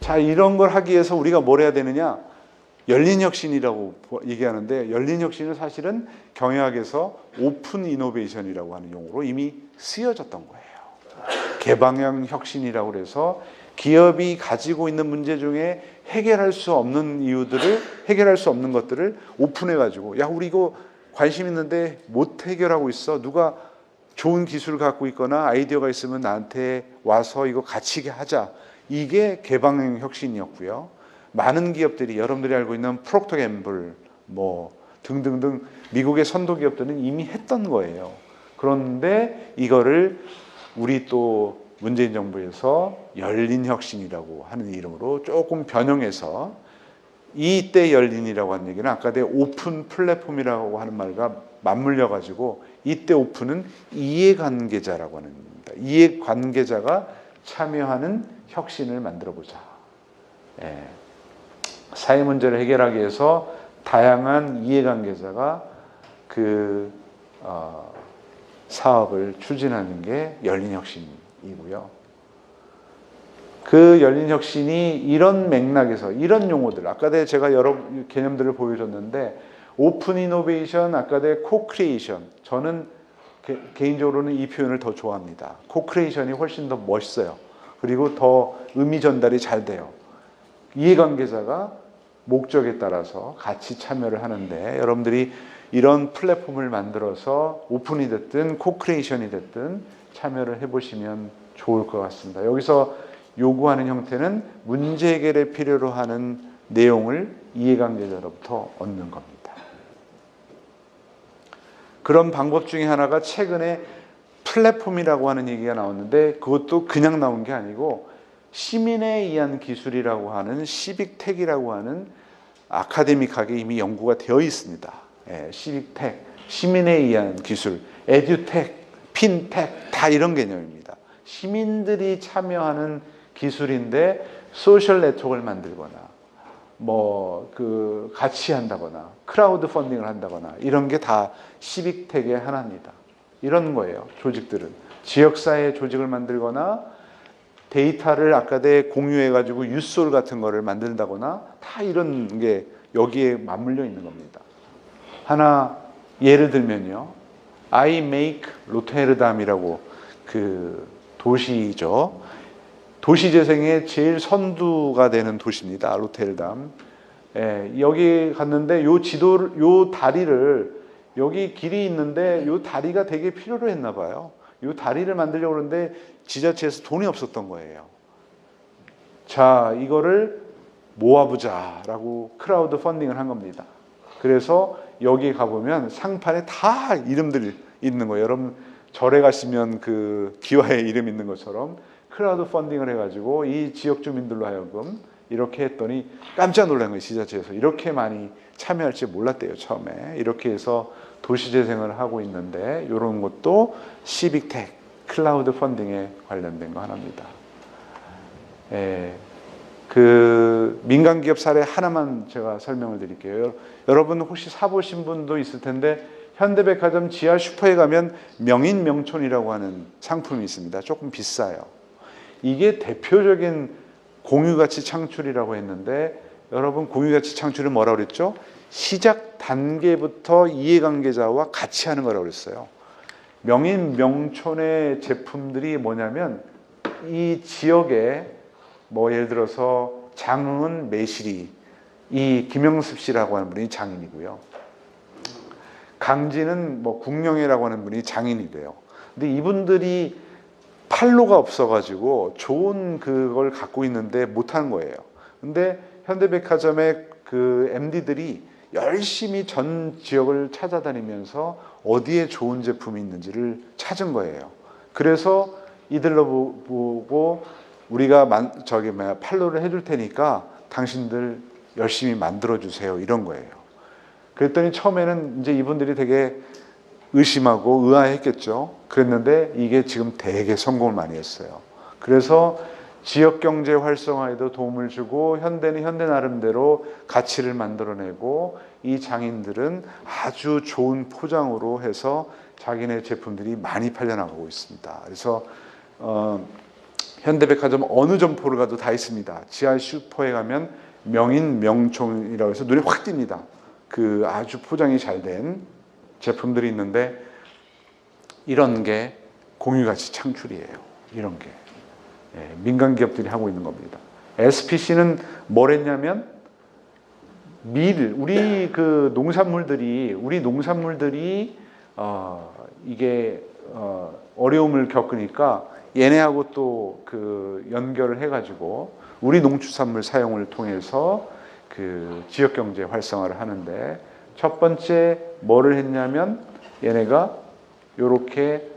자, 이런 걸 하기 위해서 우리가 뭘 해야 되느냐? 열린 혁신이라고 얘기하는데, 열린 혁신은 사실은 경영학에서 오픈 이노베이션이라고 하는 용어로 이미 쓰여졌던 거예요. 개방형 혁신이라고 그래서 기업이 가지고 있는 문제 중에 해결할 수 없는 이유들을, 해결할 수 없는 것들을 오픈해가지고, 야, 우리 이거 관심 있는데 못 해결하고 있어. 누가 좋은 기술을 갖고 있거나 아이디어가 있으면 나한테 와서 이거 같이 하자. 이게 개방형 혁신이었고요. 많은 기업들이, 여러분들이 알고 있는 프록터 갬블 뭐 등등등 미국의 선도 기업들은 이미 했던 거예요. 그런데 이거를 우리 또 문재인 정부에서 열린 혁신이라고 하는 이름으로 조금 변형해서, 이때 열린이라고 하는 얘기는 아까 내 오픈 플랫폼이라고 하는 말과 맞물려 가지고, 이때 오픈은 이해관계자라고 하는 겁니다. 이해관계자가 참여하는 혁신을 만들어 보자. 사회 문제를 해결하기 위해서 다양한 이해관계자가 그 사업을 추진하는 게 열린 혁신이고요. 그 열린 혁신이 이런 맥락에서, 이런 용어들, 아까 제가 여러 개념들을 보여줬는데, 오픈 이노베이션, 아까 코크리에이션, 저는 개인적으로는 이 표현을 더 좋아합니다. 코크리에이션이 훨씬 더 멋있어요. 그리고 더 의미 전달이 잘 돼요. 이해관계자가 목적에 따라서 같이 참여를 하는데, 여러분들이 이런 플랫폼을 만들어서 오픈이 됐든 코크리에이션이 됐든 참여를 해보시면 좋을 것 같습니다. 여기서 요구하는 형태는 문제 해결에 필요로 하는 내용을 이해관계자로부터 얻는 겁니다. 그런 방법 중에 하나가 최근에 플랫폼이라고 하는 얘기가 나왔는데, 그것도 그냥 나온 게 아니고 시민에 의한 기술이라고 하는 시빅텍이라고 하는 아카데믹하게 이미 연구가 되어 있습니다. 시빅텍, 시민에 의한 기술, 에듀텍, 핀텍 다 이런 개념입니다. 시민들이 참여하는 기술인데 소셜 네트워크를 만들거나 뭐 같이 한다거나 크라우드 펀딩을 한다거나 이런 게 다 시빅텍의 하나입니다. 이런 거예요. 조직들은 지역사회 조직을 만들거나 데이터를 아까 공유해가지고 유솔 같은 거를 만든다거나 다 이런 게 여기에 맞물려 있는 겁니다. 하나 예를 들면요, I make 로테르담이라고 그 도시죠. 도시재생의 제일 선두가 되는 도시입니다. 로테르담. 여기 갔는데 요 다리를, 여기 길이 있는데 요 다리가 되게 필요로 했나 봐요. 요 다리를 만들려고 그러는데 지자체에서 돈이 없었던 거예요. 자, 이거를 모아보자라고 크라우드 펀딩을 한 겁니다. 그래서 여기 가보면 상판에 다 이름들이 있는 거예요. 여러분 절에 가시면 그 기와의 이름 있는 것처럼 크라우드 펀딩을 해가지고 이 지역 주민들로 하여금 이렇게 했더니 깜짝 놀란 거예요. 지자체에서 이렇게 많이 참여할지 몰랐대요. 처음에. 이렇게 해서 도시재생을 하고 있는데, 이런 것도 시빅텍, 클라우드 펀딩에 관련된 거 하나입니다. 그 민간기업 사례 하나만 제가 설명을 드릴게요. 여러분 혹시 사보신 분도 있을 텐데, 현대백화점 지하 슈퍼에 가면 명인명촌이라고 하는 상품이 있습니다. 조금 비싸요. 이게 대표적인 공유가치 창출이라고 했는데, 여러분 공유가치 창출은 뭐라고 그랬죠? 시작 단계부터 이해관계자와 같이 하는 거라고 그랬어요. 명인명촌의 제품들이 뭐냐면, 이 지역에 뭐 예를 들어서 장흥은 매실이, 이 김영습 씨라고 하는 분이 장인이고요. 강진은 뭐 국영애라고 하는 분이 장인이래요. 근데 이분들이 판로가 없어가지고 좋은 그걸 갖고 있는데 못하는 거예요. 근데 현대백화점의 그 MD들이 열심히 전 지역을 찾아다니면서 어디에 좋은 제품이 있는지를 찾은 거예요. 그래서 이들로 보고 우리가 판로를 해줄 테니까 당신들 열심히 만들어주세요. 이런 거예요. 그랬더니 처음에는 이제 이분들이 되게 의심하고 의아했겠죠. 그랬는데 이게 지금 되게 성공을 많이 했어요. 그래서 지역경제 활성화에도 도움을 주고, 현대는 현대 나름대로 가치를 만들어내고, 이 장인들은 아주 좋은 포장으로 해서 자기네 제품들이 많이 팔려나가고 있습니다. 그래서 현대백화점 어느 점포를 가도 다 있습니다. 지하 슈퍼에 가면 명인 명총이라고 해서 눈에 확 띕니다. 그 아주 포장이 잘 된 제품들이 있는데 이런 게 공유가치 창출이에요. 이런 게 민간 기업들이 하고 있는 겁니다. SPC는 뭘 했냐면 우리 그 농산물들이 이게 어려움을 겪으니까 얘네하고 또 그 연결을 해가지고 우리 농축산물 사용을 통해서 그 지역 경제 활성화를 하는데 첫 번째 뭐를 했냐면 얘네가 요렇게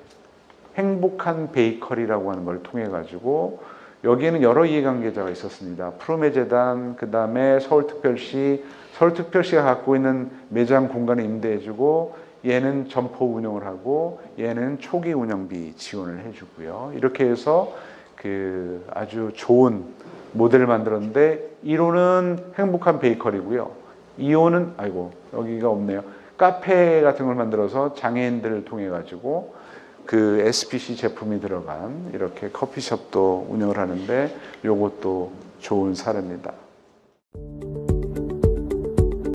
행복한 베이커리라고 하는 걸 통해 가지고 여기에는 여러 이해관계자가 있었습니다. 푸르메재단, 그 다음에 서울특별시가 갖고 있는 매장 공간을 임대해주고 얘는 점포 운영을 하고 얘는 초기 운영비 지원을 해주고요. 이렇게 해서 그 아주 좋은 모델을 만들었는데 1호는 행복한 베이커리고요. 2호는 여기가 없네요. 카페 같은 걸 만들어서 장애인들을 통해 가지고 그 SPC 제품이 들어간 이렇게 커피숍도 운영을 하는데 요것도 좋은 사례입니다.